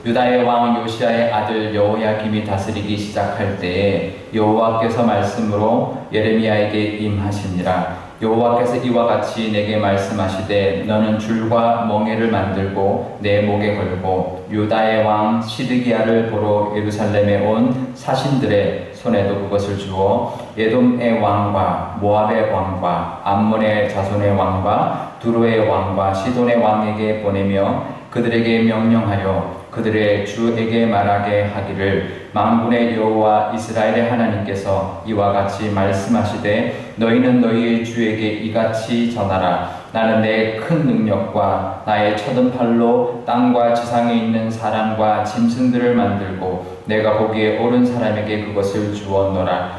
유다의 왕 요시야의 아들 여호야김이 다스리기 시작할 때에 여호와께서 말씀으로 예레미야에게 임하시니라. 여호와께서 이와 같이 내게 말씀하시되 너는 줄과 멍에를 만들고 내 목에 걸고 유다의 왕 시드기야를 보러 예루살렘에 온 사신들의 손에도 그것을 주어 에돔의 왕과 모압의 왕과 암몬의 자손의 왕과 두로의 왕과 시돈의 왕에게 보내며 그들에게 명령하여 그들의 주에게 말하게 하기를 만군의 여호와 이스라엘의 하나님께서 이와 같이 말씀하시되 너희는 너희의 주에게 이같이 전하라. 나는 내 큰 능력과 나의 쳐든 팔로 땅과 지상에 있는 사람과 짐승들을 만들고 내가 보기에 옳은 사람에게 그것을 주었노라.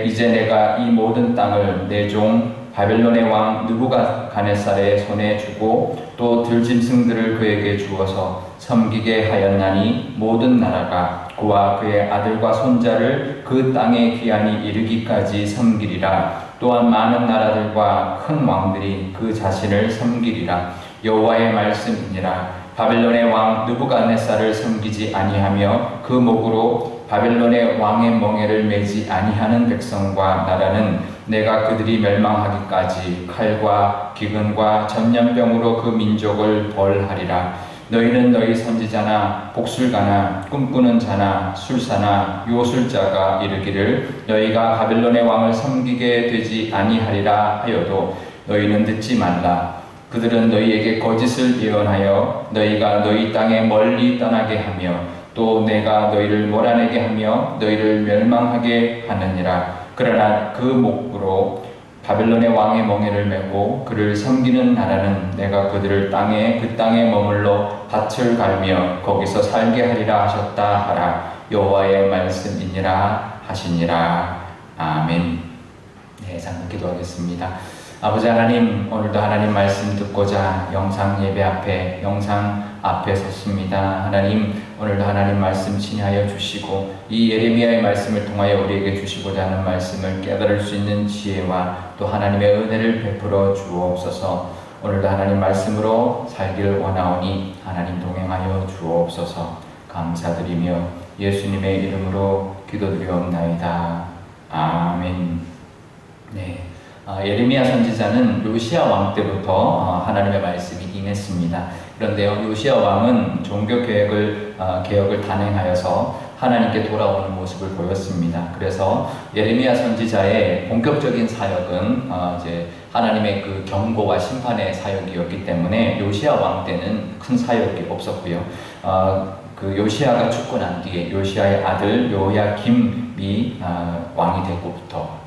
이제 내가 이 모든 땅을 내 종 바벨론의 왕 느부갓네살의 손에 주고 또 들짐승들을 그에게 주어서 섬기게 하였나니 모든 나라가 그와 그의 아들과 손자를 그 땅에 귀환이 이르기까지 섬기리라. 또한 많은 나라들과 큰 왕들이 그 자신을 섬기리라. 여호와의 말씀이니라. 바벨론의 왕 느부갓네살을 섬기지 아니하며 그 목으로 바벨론의 왕의 멍에를 매지 아니하는 백성과 나라는 내가 그들이 멸망하기까지 칼과 기근과 전염병으로 그 민족을 벌하리라. 너희는 너희 선지자나 복술가나 꿈꾸는 자나 술사나 요술자가 이르기를 너희가 바벨론의 왕을 섬기게 되지 아니하리라 하여도 너희는 듣지 말라. 그들은 너희에게 거짓을 예언하여 너희가 너희 땅에 멀리 떠나게 하며 또 내가 너희를 몰아내게 하며 너희를 멸망하게 하느니라. 그러나 그 목으로 바벨론의 왕의 멍에를 메고 그를 섬기는 나라는 내가 그들을 그 땅에 머물러 밭을 갈며 거기서 살게 하리라 하셨다 하라. 여호와의 말씀이니라 하시니라. 아멘. 네, 잠깐 기도하겠습니다. 아버지 하나님, 오늘도 하나님 말씀 듣고자 영상 앞에 섰습니다. 하나님, 오늘도 하나님 말씀 친하여 주시고 이 예레미야의 말씀을 통하여 우리에게 주시고자 하는 말씀을 깨달을 수 있는 지혜와 또 하나님의 은혜를 베풀어 주옵소서. 오늘도 하나님 말씀으로 살기를 원하오니 하나님 동행하여 주옵소서. 감사드리며 예수님의 이름으로 기도드리옵나이다. 아멘. 네. 예레미야 선지자는 요시야 왕 때부터 하나님의 말씀이 임했습니다. 그런데요, 요시야 왕은 종교 개혁을 단행하여서 하나님께 돌아오는 모습을 보였습니다. 그래서 예레미야 선지자의 본격적인 사역은 이제 하나님의 그 경고와 심판의 사역이었기 때문에 요시야 왕 때는 큰 사역이 없었고요. 그 요시야가 죽고 난 뒤에 요시야의 아들 요야김이 왕이 되고부터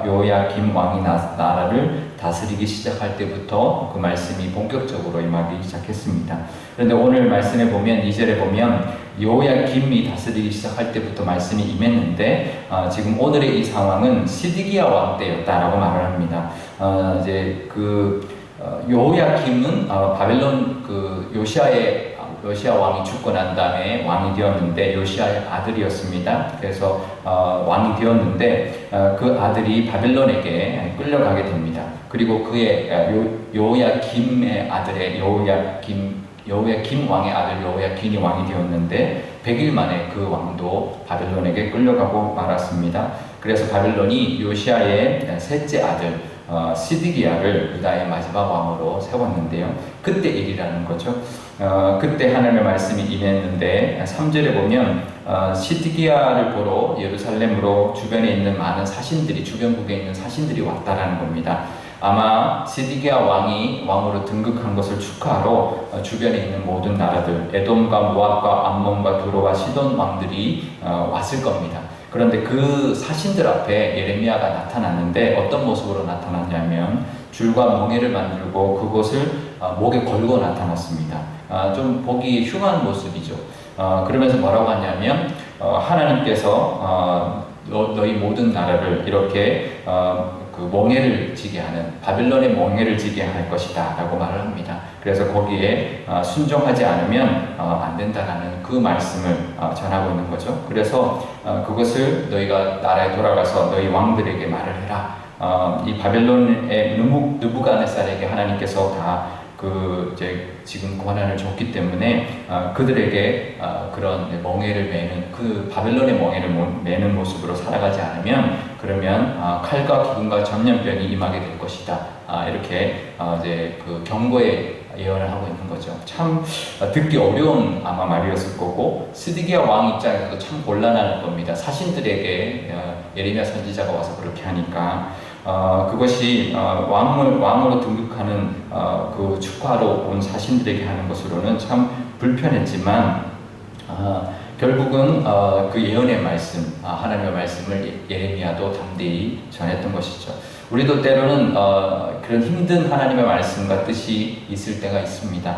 요야김 왕이 나라를 다스리기 시작할 때부터 그 말씀이 본격적으로 임하기 시작했습니다. 그런데 오늘 말씀에 보면 2절에 보면 요야김이 다스리기 시작할 때부터 말씀이 임했는데 지금 오늘의 이 상황은 시드기야 왕 때였다라고 말을 합니다. 이제 요야김은 바벨론 요시야 왕이 죽고 난 다음에 왕이 되었는데 요시야의 아들이었습니다. 그래서 왕이 되었는데 그 아들이 바벨론에게 끌려가게 됩니다. 그리고 그의 요야김의 아들의 요야김 왕의 아들 요야긴이 왕이 되었는데 100일 만에 그 왕도 바벨론에게 끌려가고 말았습니다. 그래서 바벨론이 요시야의 셋째 아들 시드기야를 유다의 마지막 왕으로 세웠는데요. 그때 일이라는 거죠. 그때 하나님의 말씀이 임했는데 3절에 보면 시드기야를 보러 예루살렘으로 주변에 있는 많은 주변국에 있는 사신들이 왔다라는 겁니다. 아마 시드기야 왕이 왕으로 등극한 것을 축하하러 주변에 있는 모든 나라들, 에돔과 모압과 암몬과 두로와 시돈 왕들이 왔을 겁니다. 그런데 그 사신들 앞에 예레미야가 나타났는데 어떤 모습으로 나타났냐면 줄과 멍에를 만들고 그것을 목에 걸고 나타났습니다. 좀 보기 흉한 모습이죠. 그러면서 뭐라고 하냐면 하나님께서 너희 모든 나라를 이렇게 그 멍에를 지게 하는 바벨론의 멍에를 지게 할 것이다 라고 말을 합니다. 그래서 거기에 순종하지 않으면 안 된다라는 그 말씀을 전하고 있는 거죠. 그래서 그것을 너희가 나라에 돌아가서 너희 왕들에게 말을 해라. 이 바벨론의 느부갓네살에게 하나님께서 다 이제 지금 고난을 줬기 때문에 그들에게 그런 멍에를 매는 그 바벨론의 멍에를 매는 모습으로 살아가지 않으면 그러면 칼과 기근과 전염병이 임하게 될 것이다. 이렇게 이제 그 경고의 예언을 하고 있는 거죠. 참 듣기 어려운 아마 말이었을 거고 스디기야 왕 입장에서도 참 곤란할 겁니다. 사신들에게 예레미야 선지자가 와서 그렇게 하니까 그것이 왕으로 등극하는 그 축하로 온 사신들에게 하는 것으로는 참 불편했지만 결국은 그 예언의 말씀, 하나님의 말씀을 예레미야도 담대히 전했던 것이죠. 우리도 때로는 그런 힘든 하나님의 말씀과 뜻이 있을 때가 있습니다.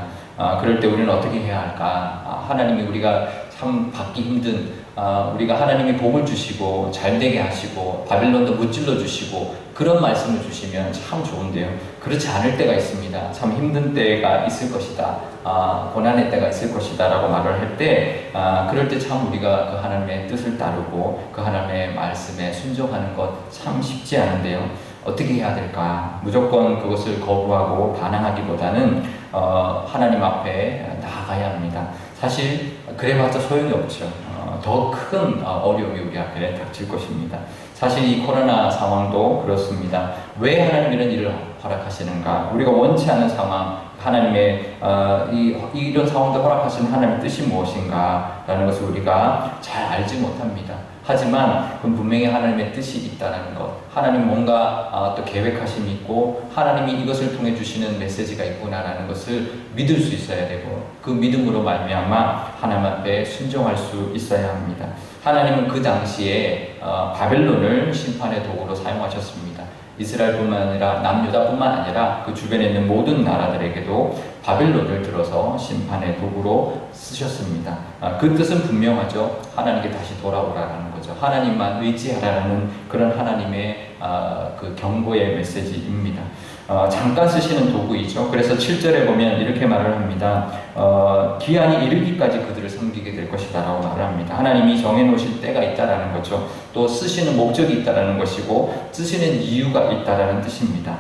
그럴 때 우리는 어떻게 해야 할까? 하나님이 우리가 참 받기 힘든 우리가 하나님이 복을 주시고 잘되게 하시고 바빌론도 무찔러 주시고 그런 말씀을 주시면 참 좋은데요. 그렇지 않을 때가 있습니다. 참 힘든 때가 있을 것이다. 고난의 때가 있을 것이다 라고 말을 할 때 그럴 때 참 우리가 그 하나님의 뜻을 따르고 그 하나님의 말씀에 순종하는 것 참 쉽지 않은데요. 어떻게 해야 될까? 무조건 그것을 거부하고 반항하기보다는 하나님 앞에 나아가야 합니다. 사실 그래봤자 소용이 없죠. 더 큰 어려움이 우리 앞에 닥칠 것입니다. 사실 이 코로나 상황도 그렇습니다. 왜 하나님 이런 일을 허락하시는가? 우리가 원치 않은 상황, 하나님의 이런 상황도 허락하신 하나님의 뜻이 무엇인가? 라는 것을 우리가 잘 알지 못합니다. 하지만 그건 분명히 하나님의 뜻이 있다는 것, 하나님 뭔가 또 계획하심이 있고 하나님이 이것을 통해 주시는 메시지가 있구나라는 것을 믿을 수 있어야 되고 그 믿음으로 말미암아 하나님 앞에 순종할 수 있어야 합니다. 하나님은 그 당시에 바벨론을 심판의 도구로 사용하셨습니다. 이스라엘뿐만 아니라 남유다뿐만 아니라 그 주변에 있는 모든 나라들에게도 바벨론을 들어서 심판의 도구로 쓰셨습니다. 그 뜻은 분명하죠. 하나님께 다시 돌아오라는 거죠. 하나님만 의지하라는 그런 하나님의 그 경고의 메시지입니다. 잠깐 쓰시는 도구이죠. 그래서 7절에 보면 이렇게 말을 합니다. 기한이 이르기까지 그들을 섬기게 될 것이다 라고 말을 합니다. 하나님이 정해놓으실 때가 있다라는 거죠. 또 쓰시는 목적이 있다라는 것이고 쓰시는 이유가 있다라는 뜻입니다.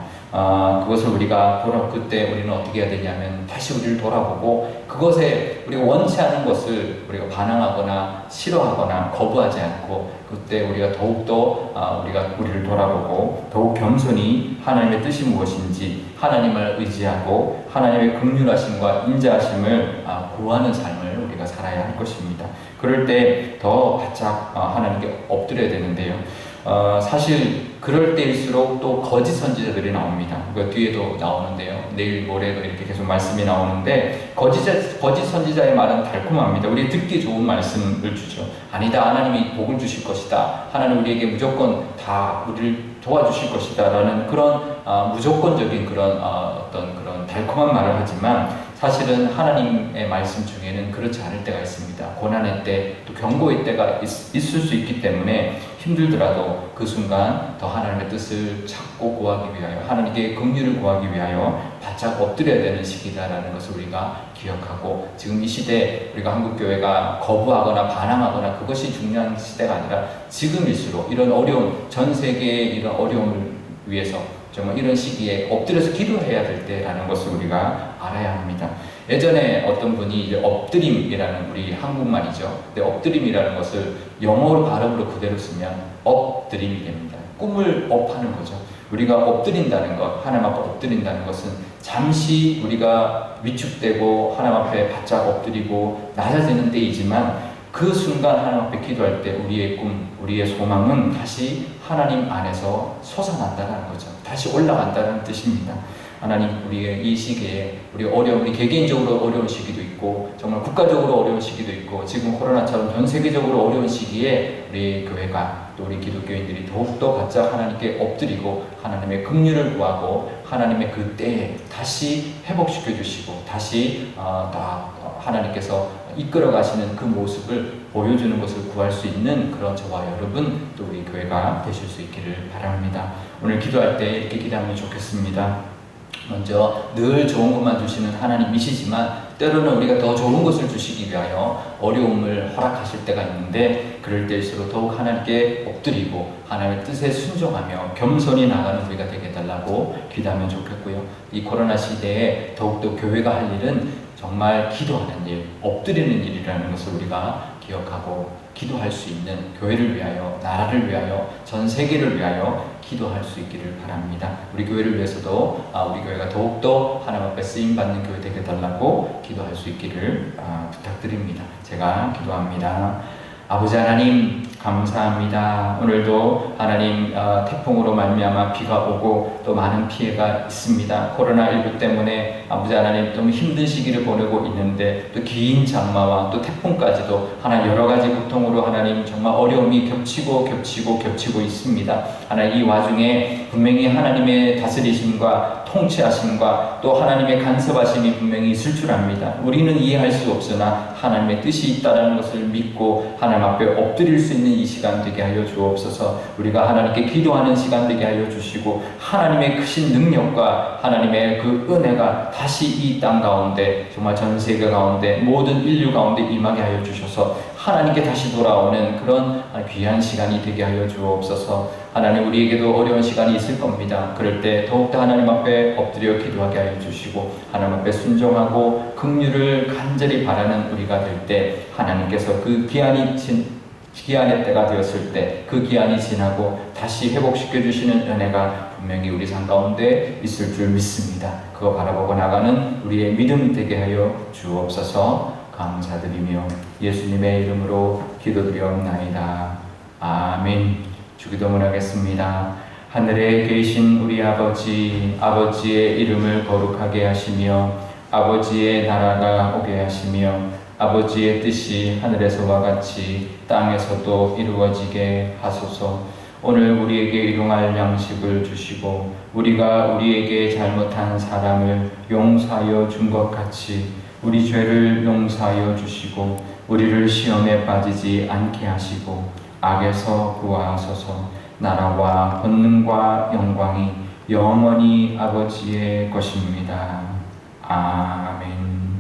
그것을 우리가 그때 우리는 어떻게 해야 되냐면 다시 우리를 돌아보고 그것에 우리가 원치 않은 것을 우리가 반항하거나 싫어하거나 거부하지 않고 그때 우리가 더욱더 우리를 돌아보고 더욱 겸손히 하나님의 뜻이 무엇인지 하나님을 의지하고 하나님의 긍휼하심과 인자하심을 구하는 삶을 우리가 살아야 할 것입니다. 그럴 때 더 바짝 하나님께 엎드려야 되는데요. 사실 그럴 때일수록 또 거짓 선지자들이 나옵니다. 그 뒤에도 나오는데요. 내일 모레도 이렇게 계속 말씀이 나오는데 거짓 선지자의 말은 달콤합니다. 우리 듣기 좋은 말씀을 주죠. 아니다. 하나님이 복을 주실 것이다. 하나님 우리에게 무조건 다 우리를 도와주실 것이다. 라는 그런 무조건적인 그런 어떤 그런 달콤한 말을 하지만 사실은 하나님의 말씀 중에는 그렇지 않을 때가 있습니다. 고난의 때, 또 경고의 때가 있을 수 있기 때문에 힘들더라도 그 순간 더 하나님의 뜻을 찾고 구하기 위하여 하나님께 긍휼을 구하기 위하여 바짝 엎드려야 되는 시기다라는 것을 우리가 기억하고 지금 이 시대 우리가 한국교회가 거부하거나 반항하거나 그것이 중요한 시대가 아니라 지금일수록 이런 어려움, 전 세계의 이런 어려움을 위해서 정말 이런 시기에 엎드려서 기도해야 될 때라는 것을 우리가 알아야 합니다. 예전에 어떤 분이 이제 엎드림이라는 우리 한국말이죠. 근데 엎드림이라는 것을 영어로 발음으로 그대로 쓰면 업드림이 됩니다. 꿈을 업하는 거죠. 우리가 엎드린다는 것, 하나님 앞에 엎드린다는 것은 잠시 우리가 위축되고 하나님 앞에 바짝 엎드리고 낮아지는 때이지만 그 순간 하나님 앞에 기도할 때 우리의 꿈, 우리의 소망은 다시 하나님 안에서 솟아난다는 거죠. 다시 올라간다는 뜻입니다. 하나님 우리의 이 시기에 우리 개개인적으로 어려운 시기도 있고 정말 국가적으로 어려운 시기도 있고 지금 코로나처럼 전 세계적으로 어려운 시기에 우리 교회가 또 우리 기독교인들이 더욱더 바짝 하나님께 엎드리고 하나님의 긍휼을 구하고 하나님의 그 때에 다시 회복시켜 주시고 다시 하나님께서 이끌어 가시는 그 모습을 보여주는 것을 구할 수 있는 그런 저와 여러분 또 우리 교회가 되실 수 있기를 바랍니다. 오늘 기도할 때 이렇게 기도하면 좋겠습니다. 먼저 늘 좋은 것만 주시는 하나님이시지만 때로는 우리가 더 좋은 것을 주시기 위하여 어려움을 허락하실 때가 있는데, 그럴 때일수록 더욱 하나님께 엎드리고 하나님의 뜻에 순종하며 겸손히 나가는 우리가 되게 해달라고 기도하면 좋겠고요. 이 코로나 시대에 더욱더 교회가 할 일은 정말 기도하는 일, 엎드리는 일이라는 것을 우리가 기억하고 기도할 수 있는, 교회를 위하여, 나라를 위하여, 전 세계를 위하여 기도할 수 있기를 바랍니다. 우리 교회를 위해서도 우리 교회가 더욱더 하나님 앞에 쓰임받는 교회 되게 해달라고 기도할 수 있기를 부탁드립니다. 제가 기도합니다. 아버지 하나님, 감사합니다. 오늘도 하나님 태풍으로 말미암아 비가 오고 또 많은 피해가 있습니다. 코로나19 때문에 아버지 하나님 너무 힘든 시기를 보내고 있는데, 또 긴 장마와 또 태풍까지도 하나님 여러 가지 고통으로 하나님 정말 어려움이 겹치고 있습니다. 하나님 이 와중에 분명히 하나님의 다스리심과 통치하심과 또 하나님의 간섭하심이 분명히 있을 줄 압니다. 우리는 이해할 수 없으나 하나님의 뜻이 있다는 것을 믿고 하나님 앞에 엎드릴 수 있는 이 시간 되게 하여 주옵소서. 우리가 하나님께 기도하는 시간 되게 하여 주시고, 하나님의 크신 능력과 하나님의 그 은혜가 다시 이 땅 가운데, 정말 전 세계 가운데, 모든 인류 가운데 임하게 하여 주셔서 하나님께 다시 돌아오는 그런 귀한 시간이 되게 하여 주옵소서. 하나님, 우리에게도 어려운 시간이 있을 겁니다. 그럴 때 더욱더 하나님 앞에 엎드려 기도하게 하여 주시고, 하나님 앞에 순종하고 긍휼을 간절히 바라는 우리가 될 때, 하나님께서 그 기한의 때가 되었을 때 그 기한이 지나고 다시 회복시켜 주시는 은혜가 분명히 우리 삶 가운데 있을 줄 믿습니다. 그거 바라보고 나가는 우리의 믿음 되게 하여 주옵소서. 감사드리며 예수님의 이름으로 기도드리옵나이다. 아멘. 주기도문 하겠습니다. 하늘에 계신 우리 아버지, 아버지의 이름을 거룩하게 하시며 아버지의 나라가 오게 하시며 아버지의 뜻이 하늘에서와 같이 땅에서도 이루어지게 하소서. 오늘 우리에게 일용할 양식을 주시고 우리가 우리에게 잘못한 사람을 용서하여 준 것 같이 우리 죄를 용서하여 주시고 우리를 시험에 빠지지 않게 하시고 악에서 구하소서. 나라와 권능과 영광이 영원히 아버지의 것입니다. 아멘.